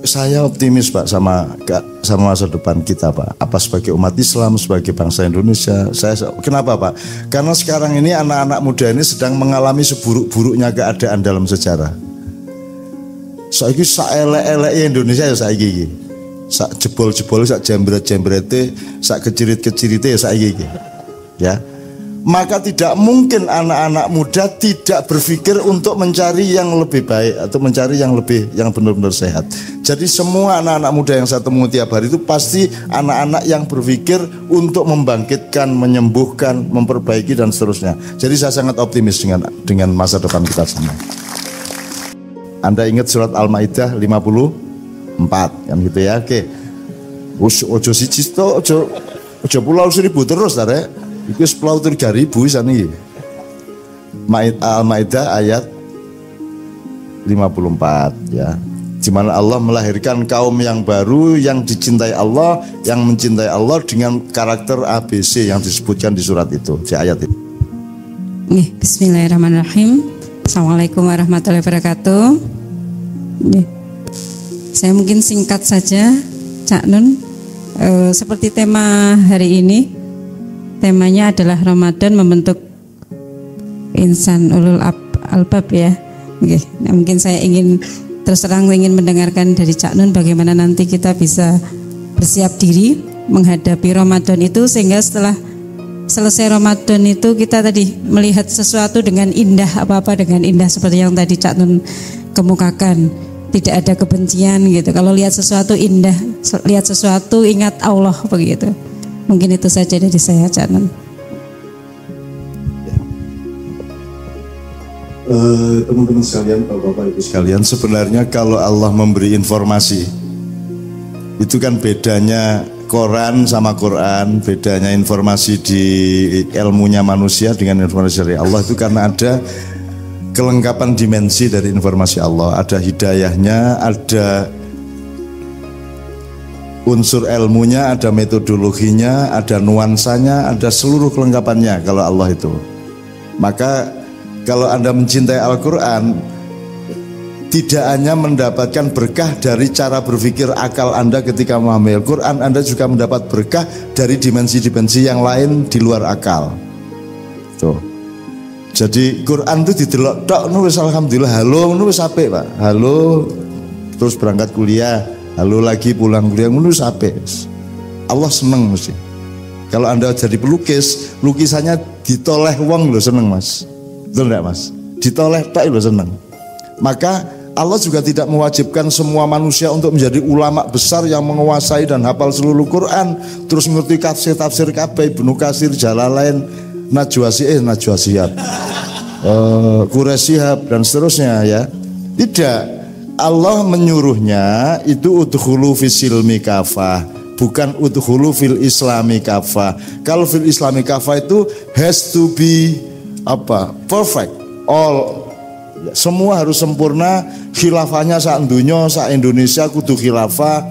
Saya optimis Pak sama masa depan kita Pak. Apa sebagai umat Islam, sebagai bangsa Indonesia. Kenapa Pak? Karena sekarang ini anak-anak muda ini sedang mengalami seburuk-buruknya keadaan dalam sejarah. Saiki sak elek-eleke Indonesia ya saiki iki. Sak jebol-jebol, sak jembret-jembrete, sak kecirit-kecirite ya saiki iki. Ya. Maka tidak mungkin anak-anak muda tidak berpikir untuk mencari yang lebih baik atau mencari yang benar-benar sehat. Jadi semua anak-anak muda yang saya temui tiap hari itu pasti anak-anak yang berpikir untuk membangkitkan, menyembuhkan, memperbaiki dan seterusnya. Jadi saya sangat optimis dengan masa depan kita semua. Anda ingat surat Al-Maidah 54 kan gitu ya. Oke. Ojo siji to, ojo pulau 1000 terus ta rek. Itu pulau 3000 sana. Al-Maidah ayat 54 ya. Di mana Allah melahirkan kaum yang baru yang dicintai Allah, yang mencintai Allah dengan karakter ABC yang disebutkan di surat itu, di ayat itu. Bismillahirrahmanirrahim. Assalamualaikum warahmatullahi wabarakatuh. Saya mungkin singkat saja, Cak Nun. Seperti tema hari ini. Temanya adalah Ramadan membentuk insan ulul albab ya. Oke. Nah, mungkin saya ingin terus terang mendengarkan dari Cak Nun bagaimana nanti kita bisa bersiap diri menghadapi Ramadan itu, sehingga setelah selesai Ramadan itu kita tadi melihat sesuatu dengan indah, apa-apa dengan indah seperti yang tadi Cak Nun kemukakan. Tidak ada kebencian gitu. Kalau lihat sesuatu indah, lihat sesuatu ingat Allah begitu. Mungkin itu saja dari saya, Cak Nun. Teman-teman sekalian, Bapak-Bapak Ibu sekalian, sebenarnya kalau Allah memberi informasi, itu kan bedanya Quran sama Quran, bedanya informasi di ilmunya manusia dengan informasi dari Allah itu karena ada kelengkapan dimensi dari informasi Allah, ada hidayahnya, ada unsur ilmunya, ada metodologinya, ada nuansanya, ada seluruh kelengkapannya kalau Allah itu. Maka kalau Anda mencintai Al-Quran, tidak hanya mendapatkan berkah dari cara berpikir akal Anda ketika memahami Al-Quran, Anda juga mendapat berkah dari dimensi-dimensi yang lain di luar akal. Tuh. Jadi Quran itu didelok tok nulis alhamdulillah, halo nulis apik Pak. Halo terus berangkat kuliah, halo lagi pulang kuliah nulis apik. Allah seneng mesti. Kalau Anda jadi pelukis, lukisannya ditoleh wong lho seneng Mas. Betul enggak Mas? Ditoleh tok lho seneng. Maka Allah juga tidak mewajibkan semua manusia untuk menjadi ulama besar yang menguasai dan hafal seluruh Quran, terus ngerti tafsir kabeh, Ibnu Katsir, Jalalain, Najwa Shihab, Quraisy Shihab dan seterusnya ya. Tidak, Allah menyuruhnya itu udkhulu fisilmi kafah, bukan udkhulu fil islami kafah. Kalau fil islami kafah itu has to be perfect, all, semua harus sempurna. Khilafahnya sak dunya, sak Indonesia kudu khilafah.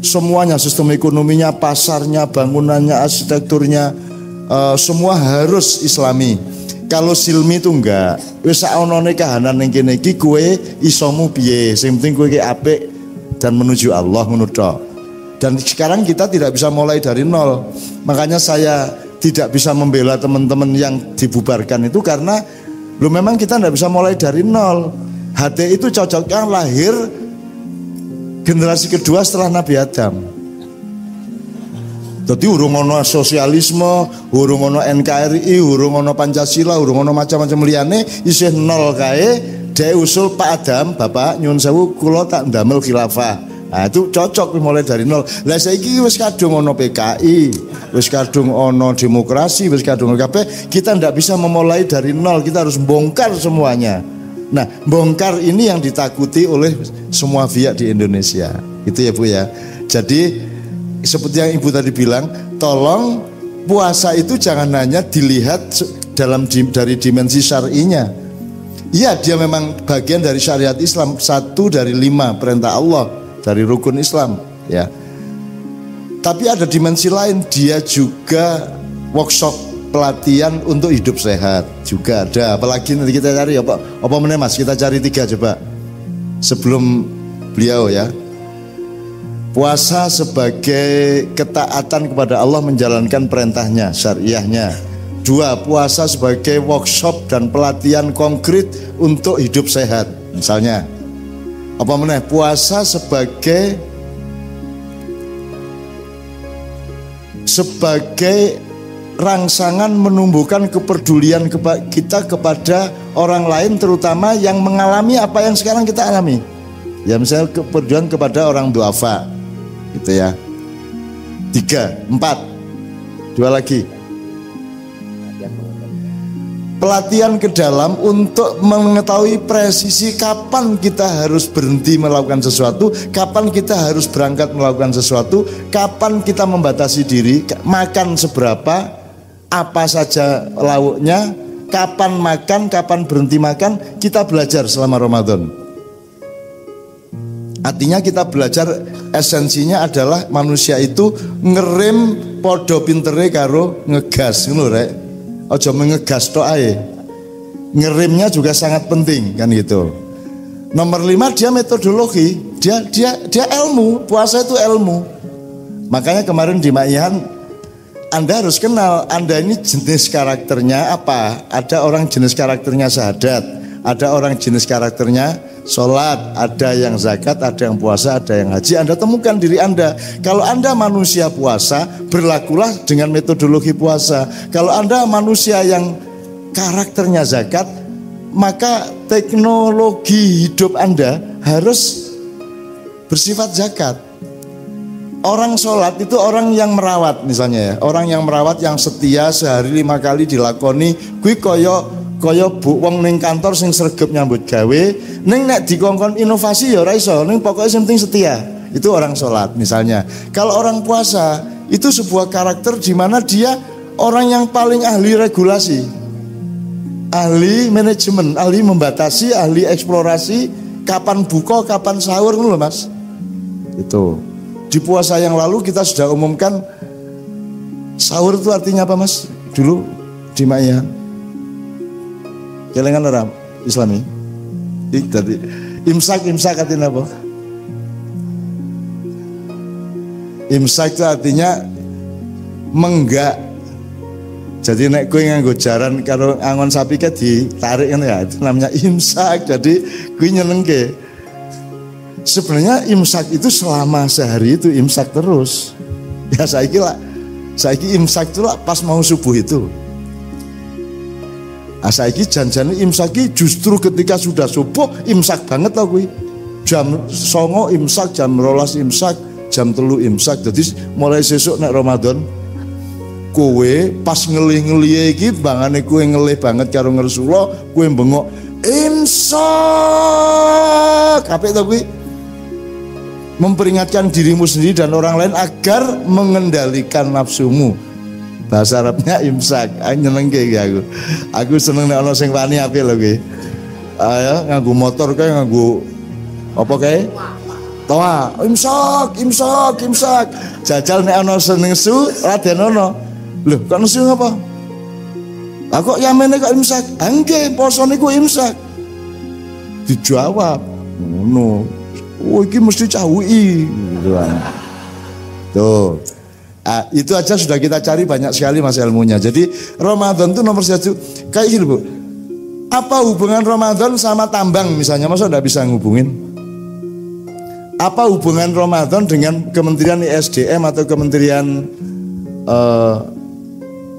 Semuanya, sistem ekonominya, pasarnya, bangunannya, arsitekturnya, semua harus islami. Kalau silmi itu enggak, wis saonone kahanan ning kene iki kowe isomu piye, sing penting kowe iki apik dan menuju Allah ngono tok. Dan sekarang kita tidak bisa mulai dari nol. Makanya saya tidak bisa membela teman-teman yang dibubarkan itu karena memang kita tidak bisa mulai dari nol. HT itu cocoknya lahir generasi kedua setelah Nabi Adam. Jadi urung ono sosialisme, urung ono NKRI, urung ono Pancasila, urung ono macam-macam liyane, isih nol kae. Dhewe usul Pak Adam, Bapak nyuwun sewu kula tak ndamel khilafah. Nah, itu cocok mulai dari nol. Lah saiki wis kadung ono PKI, wis kadung ono demokrasi, wis kadung kabeh. Kita ndak bisa memulai dari nol, kita harus bongkar semuanya. Nah, bongkar ini yang ditakuti oleh semua pihak di Indonesia. Itu ya Bu ya. Jadi seperti yang Ibu tadi bilang, tolong puasa itu jangan hanya dilihat dari dimensi syar'inya. Iya, dia memang bagian dari syariat Islam, 1 dari 5 perintah Allah dari rukun Islam, ya. Tapi ada dimensi lain, dia juga workshop pelatihan untuk hidup sehat juga ada. Apalagi nanti kita cari apa meneh Mas, kita cari 3 coba sebelum beliau ya. Puasa sebagai ketaatan kepada Allah menjalankan perintahnya, syariahnya. 2, puasa sebagai workshop dan pelatihan konkret untuk hidup sehat. Misalnya, apa meneh? Puasa sebagai rangsangan menumbuhkan kepedulian kita kepada orang lain, terutama yang mengalami apa yang sekarang kita alami. Ya, misalnya kepedulian kepada orang duafa, gitu ya. 3, 4, 2 lagi. Pelatihan ke dalam untuk mengetahui presisi kapan kita harus berhenti melakukan sesuatu, kapan kita harus berangkat melakukan sesuatu, kapan kita membatasi diri, makan seberapa, apa saja lauknya, kapan makan, kapan berhenti makan. Kita belajar selama Ramadan. Artinya kita belajar esensinya adalah manusia itu ngerem podo pintere karo ngegas, ngono rek. Aja mengegas tok ae. Ngeremnya juga sangat penting kan gitu. Nomor 5, dia metodologi, dia ilmu. Puasa itu ilmu. Makanya kemarin di Ma'ian, Anda harus kenal Anda ini jenis karakternya apa. Ada orang jenis karakternya syahadat, ada orang jenis karakternya sholat, ada yang zakat, ada yang puasa, ada yang haji. Anda temukan diri Anda. Kalau Anda manusia puasa, berlakulah dengan metodologi puasa. Kalau Anda manusia yang karakternya zakat, maka teknologi hidup Anda harus bersifat zakat. Orang sholat itu orang yang merawat, misalnya ya, orang yang merawat yang setia sehari 5 kali dilakoni. Kui koyo wong ning kantor sing sregep nyambut gawe, ning nek dikongkon inovasi ya ora iso, ning pokoke sing penting setia. Itu orang sholat misalnya. Kalau orang puasa itu sebuah karakter di mana dia orang yang paling ahli regulasi, ahli manajemen, ahli membatasi, ahli eksplorasi, kapan buka, kapan sahur, ngono lho Mas. Itu. Di puasa yang lalu kita sudah umumkan sahur itu artinya apa Mas? Dulu di Ma'ian. Kelengan orang Islami. Tadi imsak artinya apa? Imsak itu artinya menggak. Jadi nek kowe nganggo jaran karo angon sapi ke ditarik kan ya, itu namanya imsak. Jadi kowe nyenengke. Sebenarnya imsak itu selama sehari itu imsak terus. Ya saiki imsak itu lah pas mau subuh itu. Saiki janjane imsak justru ketika sudah subuh imsak banget tau kuwi. Jam 09.00 imsak, jam 12 imsak, jam 3 imsak. Jadi mulai sesuk nek Ramadan kowe pas ngelih-ngelih iki bangane kowe ngelih banget karo Rasulullah, kowe bengok imsak. Apik to kuwi? Memperingatkan dirimu sendiri dan orang lain agar mengendalikan nafsumu. Bahasa Arabnya imsak. Nyenengke iki aku. Aku seneng nek ana sing wani apik lho kuwi. Ayo nganggo motor kae nganggo apa kae? Toa. Imsak. Jajal nek ana sing nesu raden ono. Lho, kok nesu ngapa? Lah kok yamene kok imsak? Nggih, posone ku imsak. Dijawab. Ngono. Oh, iki mesti cah UI. Tuh. Itu aja sudah kita cari banyak sekali Mas ilmunya. Jadi Ramadan itu nomor 1. Kayak gini Bu, apa hubungan Ramadan sama tambang misalnya? Masa enggak bisa ngubungin? Apa hubungan Ramadan dengan Kementerian ISDM atau Kementerian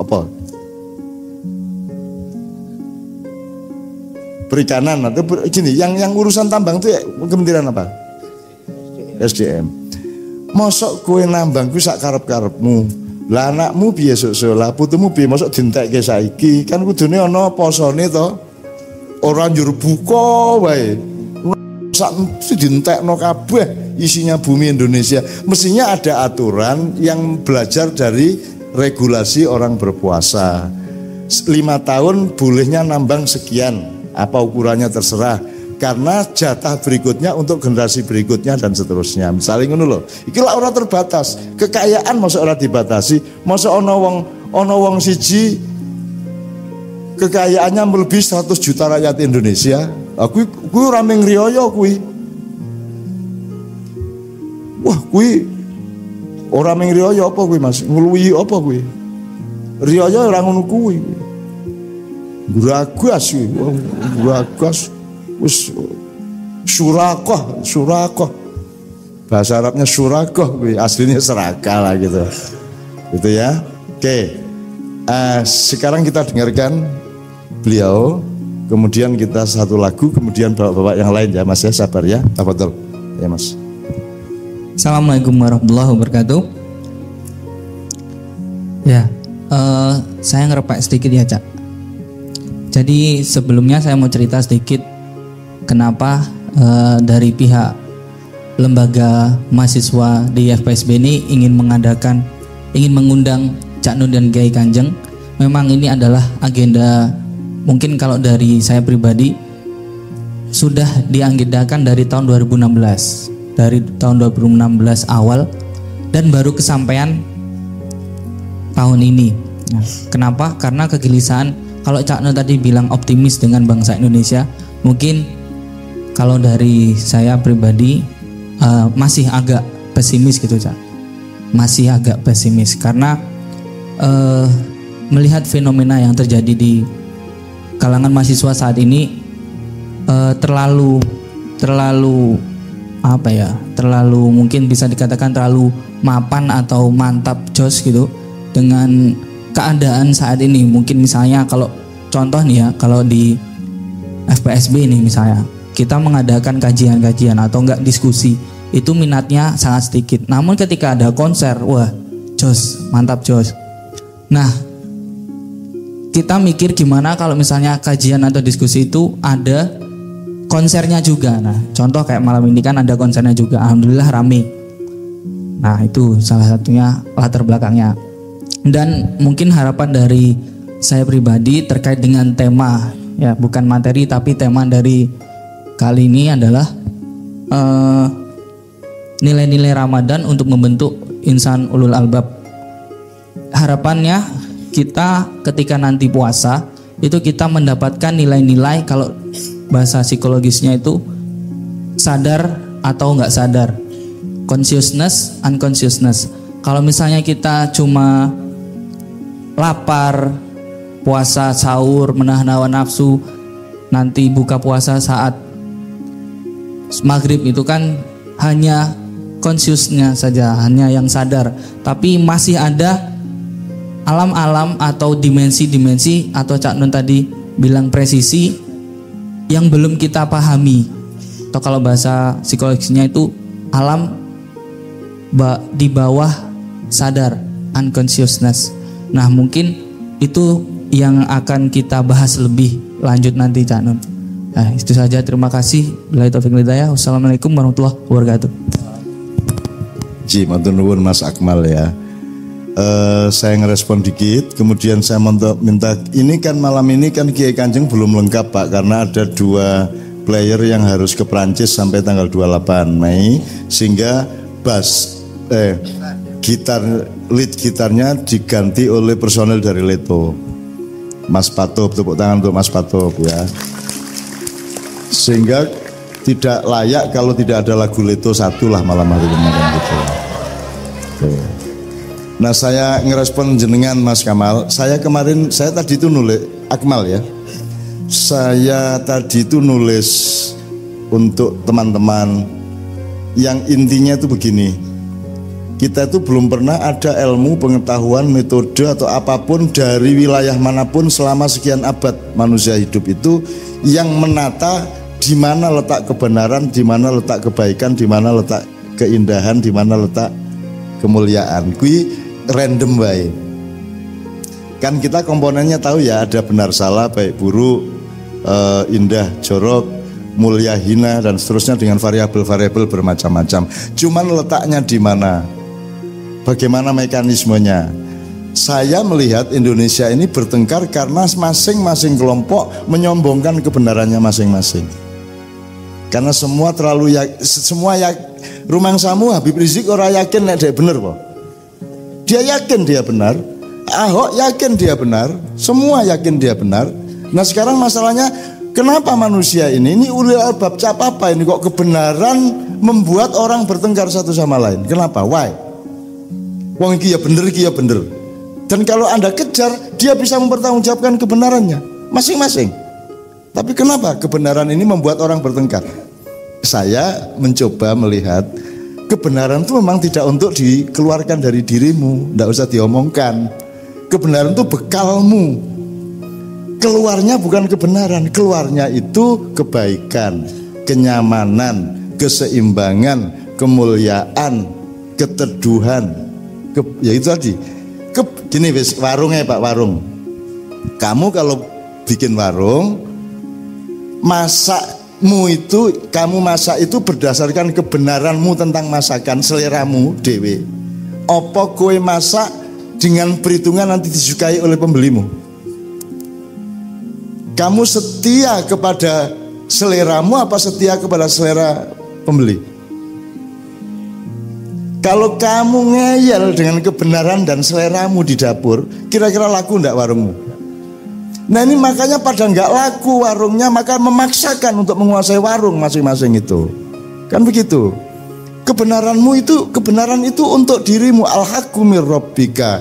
apa? Perikanan atau gini, yang urusan tambang itu ya, Kementerian apa? SDM. Mosok kowe nambang kuwi sak karep-karepmu. Lah anakmu piye sok-sok, lah putumu piye mosok dientekke saiki? Kan kudune ana posone to. Ora njur buka wae. Sak dientekno kabeh isinya bumi Indonesia. Mestinya ada aturan yang belajar dari regulasi orang berpuasa. 5 tahun bolehnya nambang sekian. Apa ukurannya terserah. Karena jatah berikutnya untuk generasi berikutnya dan seterusnya. Misalnya ngono lho. Iki lak ora terbatas. Kekayaan mosok ora dibatasi. Mosok ana wong siji kekayaannya melebihi 100 juta rakyat Indonesia. Kuwi ora mung riyo kuwi. Wah, Kuwi ora mung riyaya apa kuwi Mas? Ngluwihi apa kuwi? Riyaya ora ngono kuwi. Guragas kuwi, guragas wis surakoh. Bahasa Arabnya surakoh kuwi, aslinya serakah lah gitu. Gitu ya. Oke. Sekarang kita dengarkan beliau, kemudian kita satu lagu, kemudian bapak-bapak yang lain ya Mas ya, sabar ya. Tafadhol. Ya Mas. Assalamualaikum warahmatullahi wabarakatuh. Ya, saya ngerepek sedikit ya Cak. Jadi sebelumnya saya mau cerita sedikit kenapa dari pihak lembaga mahasiswa di FPSB ini ingin mengundang Cak Nun dan Kiai Kanjeng. Memang ini adalah agenda, mungkin kalau dari saya pribadi sudah diagendakan dari tahun 2016. Dari tahun 2016 awal dan baru kesampaian tahun ini. Nah, kenapa? Karena kegelisahan. Kalau Cak Nun tadi bilang optimis dengan bangsa Indonesia, mungkin kalau dari saya pribadi masih agak pesimis gitu Cak. Masih agak pesimis karena melihat fenomena yang terjadi di kalangan mahasiswa saat ini terlalu mungkin bisa dikatakan terlalu mapan atau mantap jos gitu dengan keadaan saat ini. Mungkin misalnya kalau contoh nih ya, kalau di FPSB ini misalnya kita mengadakan kajian-kajian atau enggak diskusi, itu minatnya sangat sedikit. Namun ketika ada konser, wah jos, mantap jos. Nah, kita mikir gimana kalau misalnya kajian atau diskusi itu ada konsernya juga. Nah, contoh kayak malam ini kan ada konsernya juga, alhamdulillah rame. Nah, itu salah satunya latar belakangnya. Dan mungkin harapan dari saya pribadi terkait dengan tema, ya bukan materi tapi tema dari kali ini adalah nilai-nilai Ramadan untuk membentuk insan ulul albab. Harapannya kita ketika nanti puasa itu kita mendapatkan nilai-nilai, kalau bahasa psikologisnya itu sadar atau nggak sadar, consciousness, unconsciousness. Kalau misalnya kita cuma lapar, puasa, sahur, menahan hawa nafsu, nanti buka puasa saat maghrib, itu kan hanya consciousnya saja, hanya yang sadar. Tapi masih ada alam-alam atau dimensi-dimensi atau Cak Nun tadi bilang presisi yang belum kita pahami, atau kalau bahasa psikologisnya itu alam di bawah sadar, unconsciousness. Nah, mungkin itu yang akan kita bahas lebih lanjut nanti Cak Nun. Nah, itu saja, terima kasih. Billahi taufiq wal hidayah. Wassalamualaikum warahmatullahi wabarakatuh. Matur nuwun Mas Akmal ya. Saya ngerespon dikit, kemudian saya minta, ini kan malam ini kan Kiai Kanjeng belum lengkap Pak, karena ada 2 player yang harus ke Prancis sampai tanggal 28 Mei, sehingga lead gitarnya diganti oleh personel dari Leto, Mas Patop. Tepuk tangan untuk Mas Patop ya, sehingga tidak layak kalau tidak ada lagu Leto satu lah malam hari kemarin gitu. Nah, saya ngerespon jenengan Mas Kamal. Saya tadi itu nulis Akmal ya. Saya tadi itu nulis untuk teman-teman yang intinya itu begini. Kita itu belum pernah ada ilmu, pengetahuan, metode atau apapun dari wilayah manapun selama sekian abad manusia hidup itu yang menata di mana letak kebenaran, di mana letak kebaikan, di mana letak keindahan, di mana letak kemuliaan. Kui random baik. Kan kita komponennya tahu ya, ada benar salah, baik buruk, indah jorok, mulia hina, dan seterusnya dengan variabel-variabel bermacam-macam. Cuman letaknya di mana? Bagaimana mekanismenya? Saya melihat Indonesia ini bertengkar karena masing-masing kelompok menyombongkan kebenarannya masing-masing. Karena semua terlalu rumang samu Habib Rizik orang yakin nek dek bener po. Dia yakin dia benar, Ahok yakin dia benar, semua yakin dia benar. Nah, sekarang masalahnya kenapa manusia ini ulil albab cap apa ini kok kebenaran membuat orang bertengkar satu sama lain. Kenapa? Why? Wong iki ya bener, iki ya bener. Dan kalau Anda kejar, dia bisa mempertanggungjawabkan kebenarannya masing-masing. Tapi kenapa kebenaran ini membuat orang bertengkar? Saya mencoba melihat kebenaran itu memang tidak untuk dikeluarkan dari dirimu, tidak usah diomongkan. Kebenaran itu bekalmu. Keluarnya bukan kebenaran, keluarnya itu kebaikan, kenyamanan, keseimbangan, kemuliaan, keteduhan. Ya itu tadi. Gini wis, warungnya Pak, warung. Kamu kalau bikin warung, masakmu itu, kamu masak itu berdasarkan kebenaranmu tentang masakan, seleramu dewe. Apa kowe masak dengan perhitungan nanti disukai oleh pembelimu? Kamu setia kepada seleramu apa setia kepada selera pembeli? Kalau kamu ngeyel dengan kebenaran dan seleramu di dapur, kira-kira laku enggak warungmu? Nah ini makanya pada enggak laku warungnya, maka memaksakan untuk menguasai warung masing-masing itu. Kan begitu. Kebenaran itu untuk dirimu. Al-haqqu mir rabbika.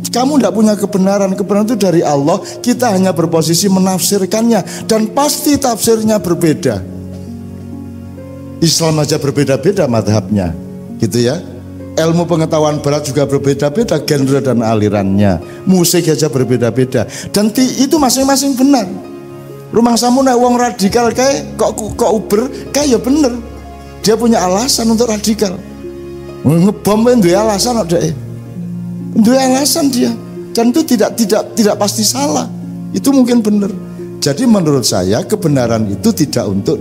Kamu tidak punya kebenaran itu dari Allah. Kita hanya berposisi menafsirkannya, dan pasti tafsirnya berbeda. Islam aja berbeda-beda madhabnya, gitu ya. Ilmu pengetahuan barat juga berbeda-beda genre dan alirannya. Musik aja berbeda-beda. Dan itu masing-masing benar. Rumah samu nek wong radikal kayak kok uber kayak ya bener. Dia punya alasan untuk radikal. Ngebom duwe alasan kok dua alasan dia, dan itu tidak pasti salah, itu mungkin benar. Jadi menurut saya kebenaran itu tidak untuk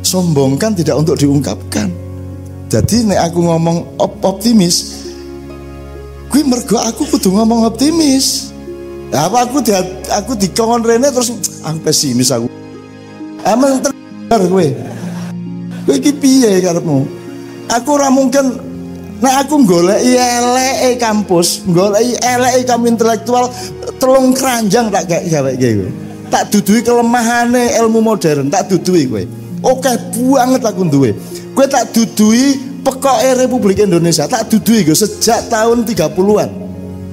disombongkan, tidak untuk diungkapkan. Jadi nek aku ngomong optimis, gue mergo aku kudu ngomong optimis. Apa aku dikongkon rene terus pesimis aku. Amal terbar gue iki piye karepmu? Aku ora mungkin. Nah aku goleki eleke kampus, goleki eleke kamu intelektual, telung keranjang tak gaweke kowe. Tak dudui kelemahane ilmu modern, tak dudui kowe. Oke banget aku duwe. Kowe tak dudui pekoke Republik Indonesia, tak dudui kowe sejak tahun 30-an.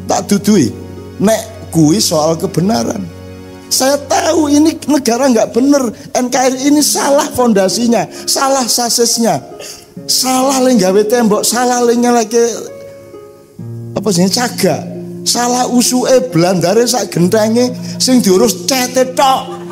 Tak dudui. Nek kuwi soal kebenaran. Saya tahu ini negara nggak bener, NKRI ini salah fondasinya, salah sasisnya. Salah le gawe tembok, salah le nyeleke apa sih caga, salah usuke blandare sak gentenge sing diurus cete tok.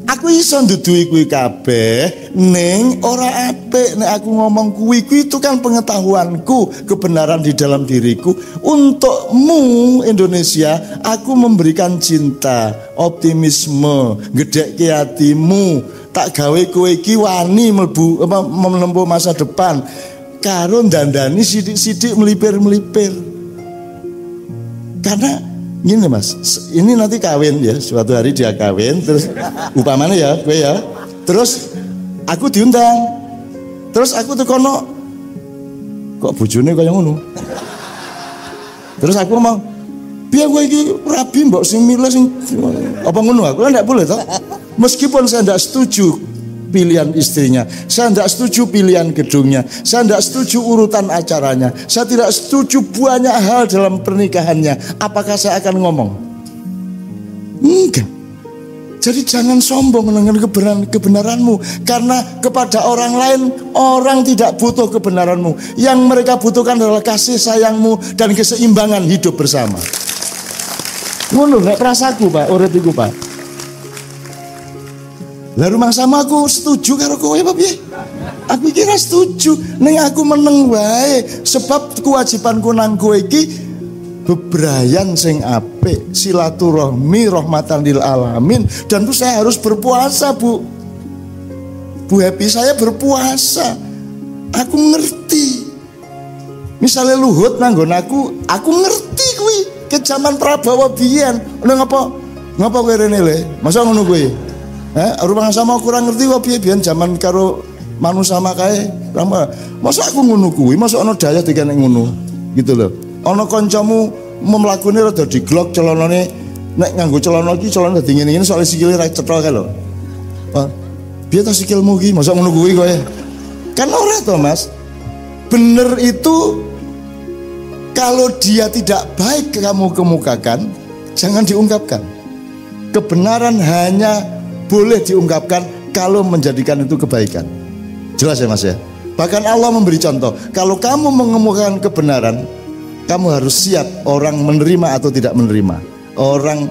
Aku iso ndudui kuwi kabeh ning ora apik nek aku ngomong kuwi itu kan pengetahuanku, kebenaran di dalam diriku. Untukmu Indonesia, aku memberikan cinta, optimisme, gedhekke atimu, tak gawe kowe iki wani menempuh masa depan karo dandani sidik-sidik melipir-melipir. Karena gini Mas, ini nanti kawin ya, suatu hari dia kawin, terus upamanya ya, gue ya, terus aku diundang, terus aku tekono, kok bojone kaya ngono, terus aku ngomong, biar gue iki rabi mbok sing milih sing apa ngono, aku kan tidak boleh toh, meskipun saya tidak setuju pilihan istrinya, saya tidak setuju pilihan gedungnya, saya tidak setuju urutan acaranya, saya tidak setuju banyak hal dalam pernikahannya. Apakah saya akan ngomong? Enggak. Jadi jangan sombong dengan kebenaranmu, karena kepada orang lain orang tidak butuh kebenaranmu. Yang mereka butuhkan adalah kasih sayangmu dan keseimbangan hidup bersama. Ngono nek prasaku Pak, urip iku Pak. Lah rumah sama aku setuju karo kowe apa piye? Aku kira setuju, ning aku meneng wae sebab kewajibanku nang kowe iki bebrayan sing apik, silaturahmi, rahmatan lil alamin, dan itu saya harus berpuasa, Bu. Bu Happy, saya berpuasa. Aku ngerti. Misalnya Luhut nanggon aku ngerti kuwi ke zaman Prabowo biyen. Lha ngapa kowe rene le? Masa ngono kuwi? Rumah sama kurang ngerti kok piye biyen zaman karo manusia makae. Masa aku ngono kuwi, masa ana daya dikene ngono. Gitu loh. Ana kancamu mlakune rada diglok celanane, nek nganggo celana iki celana dadi ngene-ngene soal sikile ra cetha kae lho. Piye to sikilmu ki, mosok ngono kuwi kowe. Kan ora to, Mas. Bener itu kalau dia tidak baik kamu kemukakan, jangan diungkapkan. Kebenaran hanya boleh diungkapkan kalau menjadikan itu kebaikan. Jelas ya Mas ya? Bahkan Allah memberi contoh, kalau kamu mengemukakan kebenaran, kamu harus siap orang menerima atau tidak menerima, orang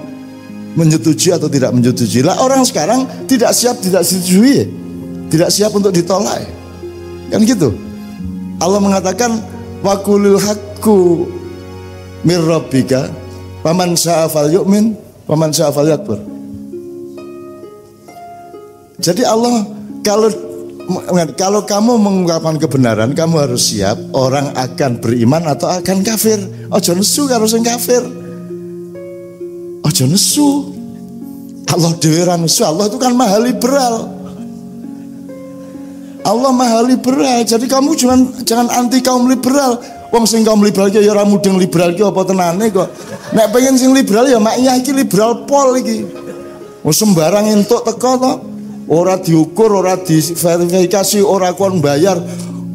menyetujui atau tidak menyetujui. Lah orang sekarang tidak siap, tidak disetujui, tidak siap untuk ditolak, kan gitu. Allah mengatakan waqulil haqqu mir rabbika faman syaa'a falyu'min waman syaa'a falyakfur. Jadi Allah kalau kamu mengungkapkan kebenaran, kamu harus siap orang akan beriman atau akan kafir. Ojo nesu karo sing kafir. Ojo nesu. Allah dhewe ra nesu. Allah itu kan maha liberal. Allah maha liberal. Jadi kamu jangan anti kaum liberal. Wong sing kaum liberal ki ya ora mudeng liberal ki apa tenane kok. Nek pengen sing liberal ya mak iya iki liberal pol iki. Wis sembarang entuk teko to. Ora diukur, ora diverifikasi, ora kon bayar.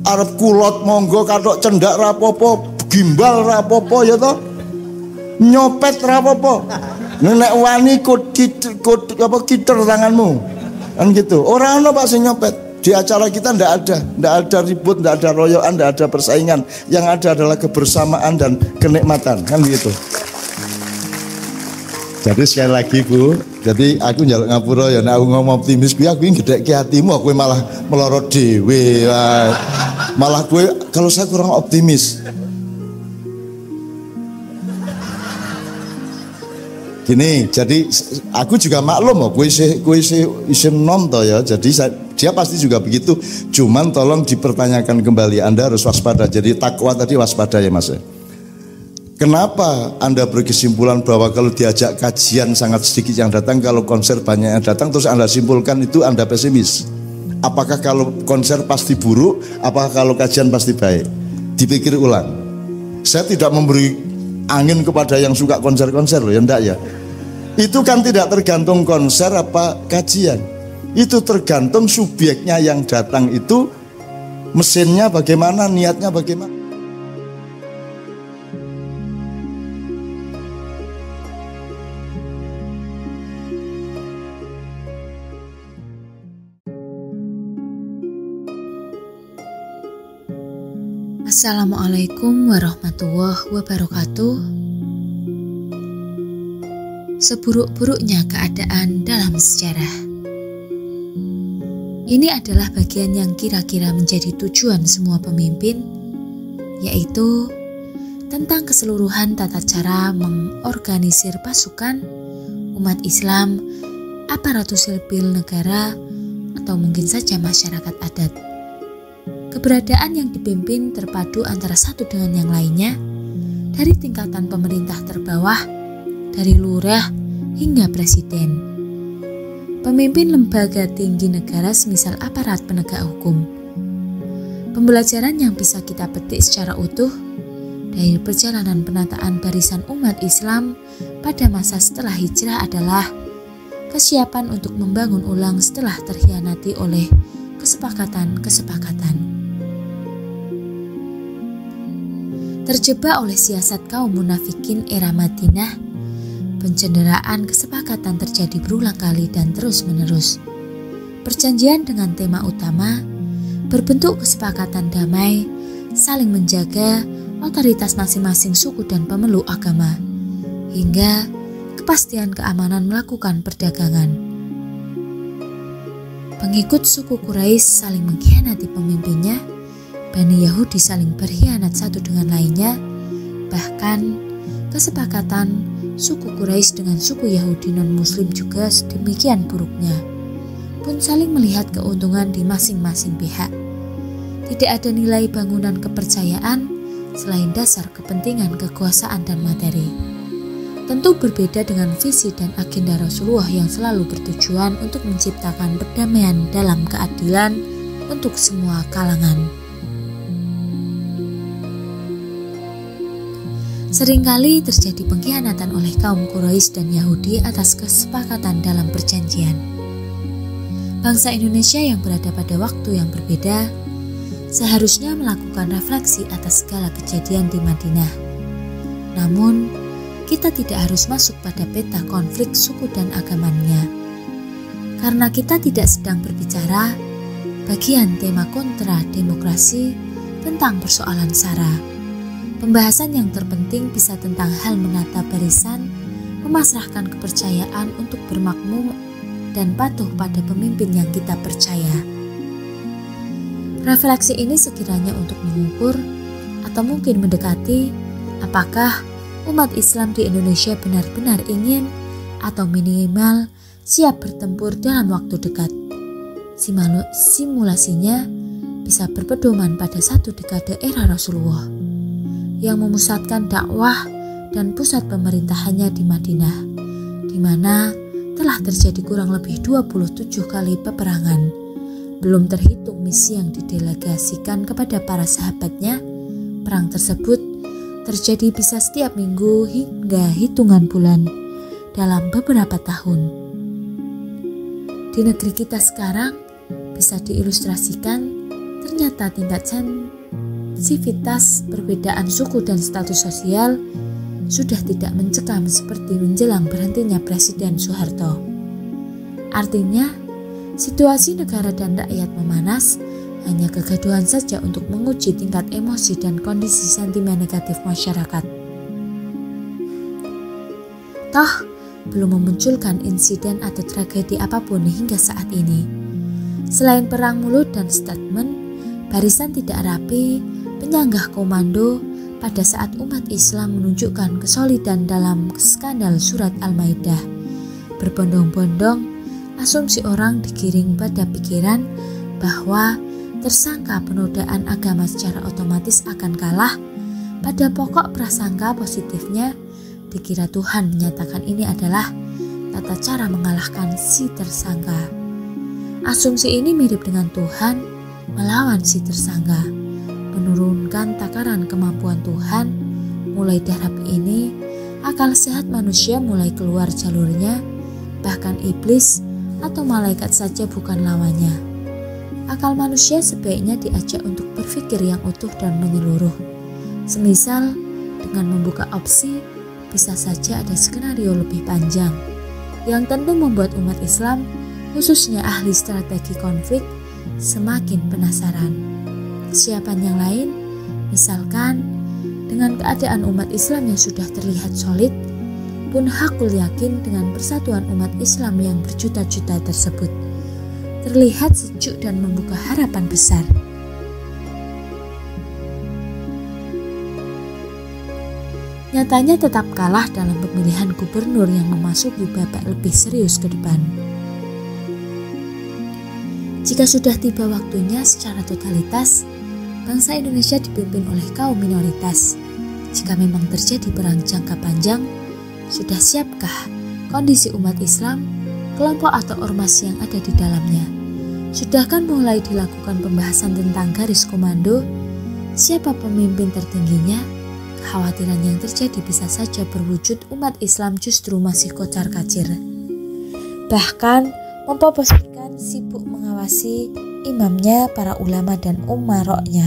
Arep kulot monggo, kathok cendak ra apa-apa, gimbal ra apa-apa ya to. Nyopet ra apa-apa. Nek wani kiter tanganmu. Kan gitu. Ora ono Pak sing nyopet. Di acara kita ndak ada ribut, ndak ada royokan, ndak ada persaingan. Yang ada adalah kebersamaan dan kenikmatan, kan gitu. Jadi sekali lagi Bu, jadi aku njaluk ngapura ya nek aku ngomong optimis kuwi aku gedhekke hatimu, aku malah melorot dhewe. Malah gue kalau saya kurang optimis. Gini, jadi aku juga maklum kue isi nom toh ya. Jadi dia pasti juga begitu. Cuman tolong dipertanyakan kembali. Anda harus waspada. Jadi takwa tadi waspada ya Mas. Kenapa Anda berkesimpulan bahwa kalau diajak kajian sangat sedikit yang datang, kalau konser banyak yang datang, terus Anda simpulkan itu Anda pesimis? Apakah kalau konser pasti buruk? Apakah kalau kajian pasti baik? Dipikir ulang. Saya tidak memberi angin kepada yang suka konser-konser loh, ya enggak ya. Itu kan tidak tergantung konser apa kajian. Itu tergantung subjeknya yang datang itu, mesinnya bagaimana, niatnya bagaimana. Assalamualaikum warahmatullahi wabarakatuh. Seburuk-buruknya keadaan dalam sejarah. Ini adalah bagian yang kira-kira menjadi tujuan semua pemimpin, yaitu tentang keseluruhan tata cara mengorganisir pasukan, umat Islam, aparatur sipil negara, atau mungkin saja masyarakat adat. Keberadaan yang dipimpin terpadu antara satu dengan yang lainnya, dari tingkatan pemerintah terbawah, dari lurah hingga presiden. Pemimpin lembaga tinggi negara semisal aparat penegak hukum. Pembelajaran yang bisa kita petik secara utuh dari perjalanan penataan barisan umat Islam pada masa setelah hijrah adalah kesiapan untuk membangun ulang setelah terhianati oleh kesepakatan-kesepakatan. Terjebak oleh siasat kaum munafikin era Madinah, pencenderaan kesepakatan terjadi berulang kali dan terus-menerus. Perjanjian dengan tema utama berbentuk kesepakatan damai, saling menjaga otoritas masing-masing suku dan pemeluk agama, hingga kepastian keamanan melakukan perdagangan. Pengikut suku Quraisy saling mengkhianati pemimpinnya, Bani Yahudi saling berkhianat satu dengan lainnya, bahkan kesepakatan suku Quraisy dengan suku Yahudi non-Muslim juga sedemikian buruknya, pun saling melihat keuntungan di masing-masing pihak. Tidak ada nilai bangunan kepercayaan selain dasar kepentingan kekuasaan dan materi. Tentu berbeda dengan visi dan agenda Rasulullah yang selalu bertujuan untuk menciptakan perdamaian dalam keadilan untuk semua kalangan. Seringkali terjadi pengkhianatan oleh kaum Quraisy dan Yahudi atas kesepakatan dalam perjanjian. Bangsa Indonesia yang berada pada waktu yang berbeda seharusnya melakukan refleksi atas segala kejadian di Madinah. Namun, kita tidak harus masuk pada peta konflik suku dan agamanya. Karena kita tidak sedang berbicara bagian tema kontra demokrasi tentang persoalan SARA. Pembahasan yang terpenting bisa tentang hal menata barisan, memasrahkan kepercayaan untuk bermakmum dan patuh pada pemimpin yang kita percaya. Refleksi ini sekiranya untuk mengukur atau mungkin mendekati apakah umat Islam di Indonesia benar-benar ingin atau minimal siap bertempur dalam waktu dekat. Simulasinya bisa berpedoman pada 1 dekade era Rasulullah yang memusatkan dakwah dan pusat pemerintahannya di Madinah, di mana telah terjadi kurang lebih 27 kali peperangan, belum terhitung misi yang didelegasikan kepada para sahabatnya. Perang tersebut terjadi bisa setiap minggu hingga hitungan bulan dalam beberapa tahun. Di negeri kita sekarang bisa diilustrasikan ternyata tingkat sensitivitas perbedaan suku dan status sosial sudah tidak mencekam seperti menjelang berhentinya Presiden Soeharto. Artinya, situasi negara dan rakyat memanas, hanya kegaduhan saja untuk menguji tingkat emosi dan kondisi sentimen negatif masyarakat. Toh, belum memunculkan insiden atau tragedi apapun hingga saat ini. Selain perang mulut dan statement, barisan tidak rapi, penyanggah komando, pada saat umat Islam menunjukkan kesolidan dalam skandal surat Al-Maidah. Berbondong-bondong, asumsi orang digiring pada pikiran bahwa tersangka penodaan agama secara otomatis akan kalah. Pada pokok prasangka positifnya, dikira Tuhan menyatakan ini adalah tata cara mengalahkan si tersangka. Asumsi ini mirip dengan Tuhan melawan si tersangka, menurunkan takaran kemampuan Tuhan. Mulai dari ini, akal sehat manusia mulai keluar jalurnya, bahkan iblis atau malaikat saja bukan lawannya. Akal manusia sebaiknya diajak untuk berpikir yang utuh dan menyeluruh. Semisal, dengan membuka opsi, bisa saja ada skenario lebih panjang, yang tentu membuat umat Islam, khususnya ahli strategi konflik, semakin penasaran. Kesiapan yang lain, misalkan dengan keadaan umat Islam yang sudah terlihat solid, pun hakul yakin dengan persatuan umat Islam yang berjuta-juta tersebut, terlihat sejuk dan membuka harapan besar. Nyatanya tetap kalah dalam pemilihan gubernur yang memasuki babak lebih serius ke depan. Jika sudah tiba waktunya secara totalitas, bangsa Indonesia dipimpin oleh kaum minoritas. Jika memang terjadi perang jangka panjang, sudah siapkah kondisi umat Islam, kelompok atau ormas yang ada di dalamnya? Sudahkah mulai dilakukan pembahasan tentang garis komando? Siapa pemimpin tertingginya? Kekhawatiran yang terjadi bisa saja berwujud umat Islam justru masih kocar-kacir. Bahkan memposisikan sibuk mengawasi imamnya, para ulama dan umaroknya.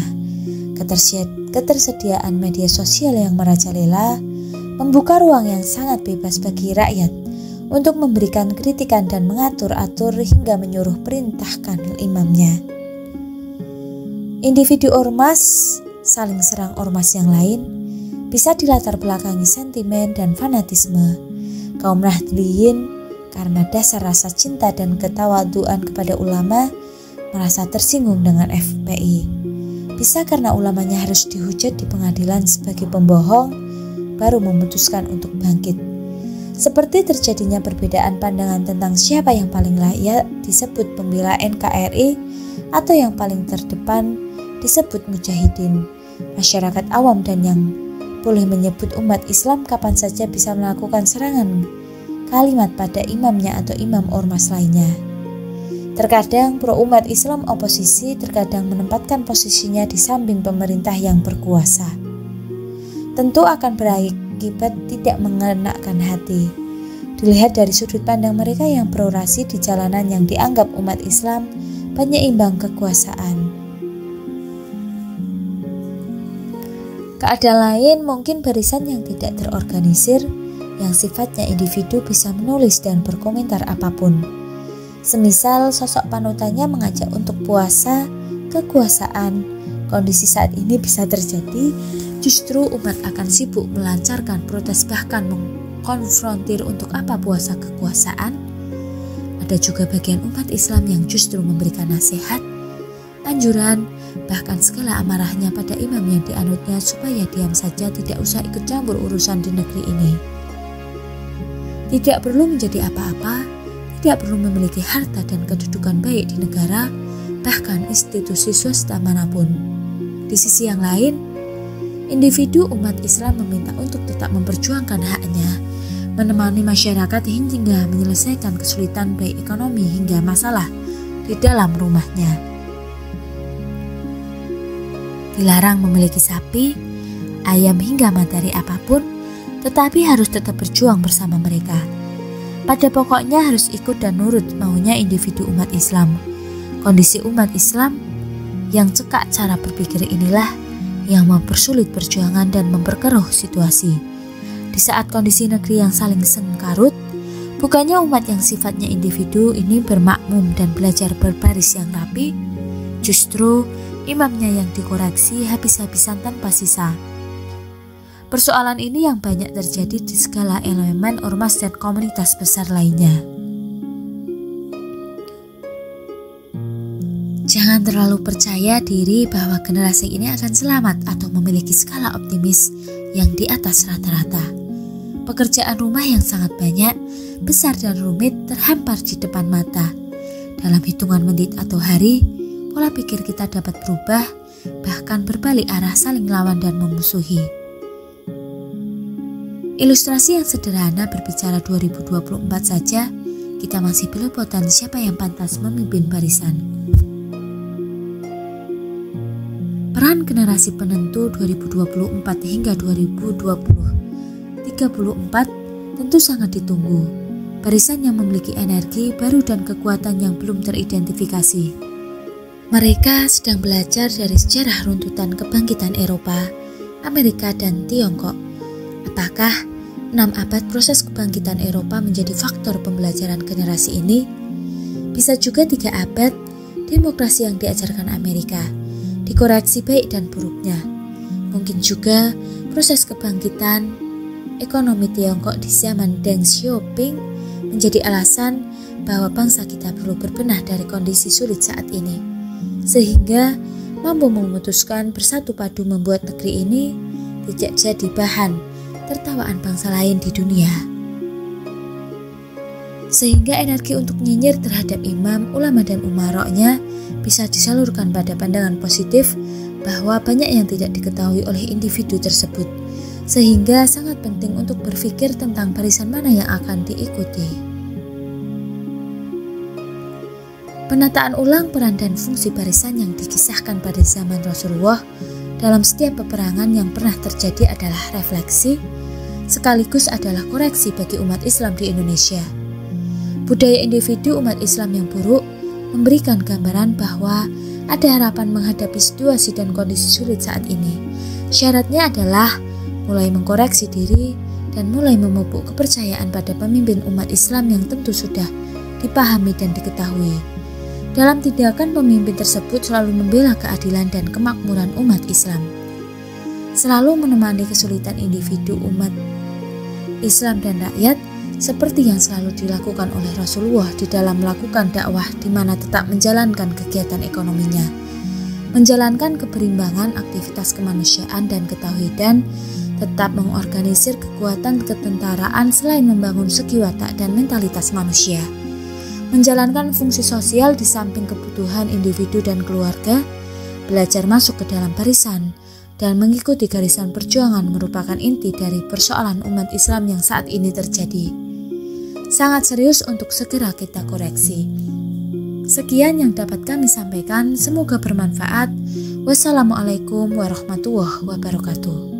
Ketersediaan media sosial yang merajalela membuka ruang yang sangat bebas bagi rakyat untuk memberikan kritikan dan mengatur-atur hingga menyuruh perintahkan imamnya. Individu ormas saling serang ormas yang lain bisa dilatar belakangi sentimen dan fanatisme. Kaum Nahdliyin karena dasar rasa cinta dan ketawaduan kepada ulama merasa tersinggung dengan FPI. Bisa karena ulamanya harus dihujat di pengadilan sebagai pembohong, baru memutuskan untuk bangkit. Seperti terjadinya perbedaan pandangan tentang siapa yang paling layak disebut pembela NKRI atau yang paling terdepan disebut mujahidin. Masyarakat awam dan yang boleh menyebut umat Islam kapan saja bisa melakukan serangan kalimat pada imamnya atau imam ormas lainnya. Terkadang pro umat Islam oposisi terkadang menempatkan posisinya di samping pemerintah yang berkuasa. Tentu akan berakibat tidak mengenakkan hati. dilihat dari sudut pandang mereka yang berorasi di jalanan yang dianggap umat Islam penyeimbang kekuasaan. Keadaan lain mungkin barisan yang tidak terorganisir, yang sifatnya individu bisa menulis dan berkomentar apapun. Semisal sosok panutannya mengajak untuk puasa, kekuasaan, kondisi saat ini bisa terjadi, justru umat akan sibuk melancarkan protes bahkan mengkonfrontir untuk apa puasa kekuasaan. Ada juga bagian umat Islam yang justru memberikan nasihat, anjuran, bahkan segala amarahnya pada imam yang dianutnya supaya diam saja, tidak usah ikut campur urusan di negeri ini. Tidak perlu menjadi apa-apa, tidak perlu memiliki harta dan kedudukan baik di negara, bahkan institusi swasta manapun. Di sisi yang lain, individu umat Islam meminta untuk tetap memperjuangkan haknya, menemani masyarakat hingga menyelesaikan kesulitan baik ekonomi hingga masalah di dalam rumahnya. Dilarang memiliki sapi, ayam hingga materi apapun, tetapi harus tetap berjuang bersama mereka. Pada pokoknya harus ikut dan nurut maunya individu umat Islam. Kondisi umat Islam yang cekak cara berpikir inilah yang mempersulit perjuangan dan memperkeruh situasi. Di saat kondisi negeri yang saling sengkarut, bukannya umat yang sifatnya individu ini bermakmum dan belajar berbaris yang rapi, justru imamnya yang dikoreksi habis-habisan tanpa sisa. Persoalan ini yang banyak terjadi di segala elemen ormas dan komunitas besar lainnya. Jangan terlalu percaya diri bahwa generasi ini akan selamat atau memiliki skala optimis yang di atas rata-rata. Pekerjaan rumah yang sangat banyak, besar dan rumit terhampar di depan mata. Dalam hitungan menit atau hari, pola pikir kita dapat berubah, bahkan berbalik arah saling lawan dan memusuhi. Ilustrasi yang sederhana berbicara 2024 saja, kita masih belepotan siapa yang pantas memimpin barisan. Peran generasi penentu 2024 hingga 2034 tentu sangat ditunggu. Barisan yang memiliki energi baru dan kekuatan yang belum teridentifikasi. Mereka sedang belajar dari sejarah runtutan kebangkitan Eropa, Amerika, dan Tiongkok. Apakah 6 abad proses kebangkitan Eropa menjadi faktor pembelajaran generasi ini? Bisa juga 3 abad demokrasi yang diajarkan Amerika, dikoreksi baik dan buruknya. Mungkin juga proses kebangkitan ekonomi Tiongkok di zaman Deng Xiaoping menjadi alasan bahwa bangsa kita perlu berbenah dari kondisi sulit saat ini, sehingga mampu memutuskan bersatu padu membuat negeri ini tidak jadi bahan tertawaan bangsa lain di dunia. Sehingga energi untuk nyinyir terhadap imam, ulama, dan umaroknya bisa disalurkan pada pandangan positif bahwa banyak yang tidak diketahui oleh individu tersebut, sehingga sangat penting untuk berpikir tentang barisan mana yang akan diikuti. Penataan ulang peran dan fungsi barisan yang dikisahkan pada zaman Rasulullah dalam setiap peperangan yang pernah terjadi adalah refleksi, sekaligus adalah koreksi bagi umat Islam di Indonesia. Budaya individu umat Islam yang buruk memberikan gambaran bahwa ada harapan menghadapi situasi dan kondisi sulit saat ini. Syaratnya adalah mulai mengkoreksi diri dan mulai memupuk kepercayaan pada pemimpin umat Islam yang tentu sudah dipahami dan diketahui. Dalam tindakan pemimpin tersebut selalu membela keadilan dan kemakmuran umat Islam, selalu menemani kesulitan individu umat Islam dan rakyat, seperti yang selalu dilakukan oleh Rasulullah di dalam melakukan dakwah, di mana tetap menjalankan kegiatan ekonominya, menjalankan keberimbangan aktivitas kemanusiaan dan ketauhidan, tetap mengorganisir kekuatan ketentaraan selain membangun segi watak dan mentalitas manusia, menjalankan fungsi sosial di samping kebutuhan individu dan keluarga, belajar masuk ke dalam barisan, dan mengikuti garisan perjuangan merupakan inti dari persoalan umat Islam yang saat ini terjadi. Sangat serius untuk segera kita koreksi. Sekian yang dapat kami sampaikan, semoga bermanfaat. Wassalamualaikum warahmatullahi wabarakatuh.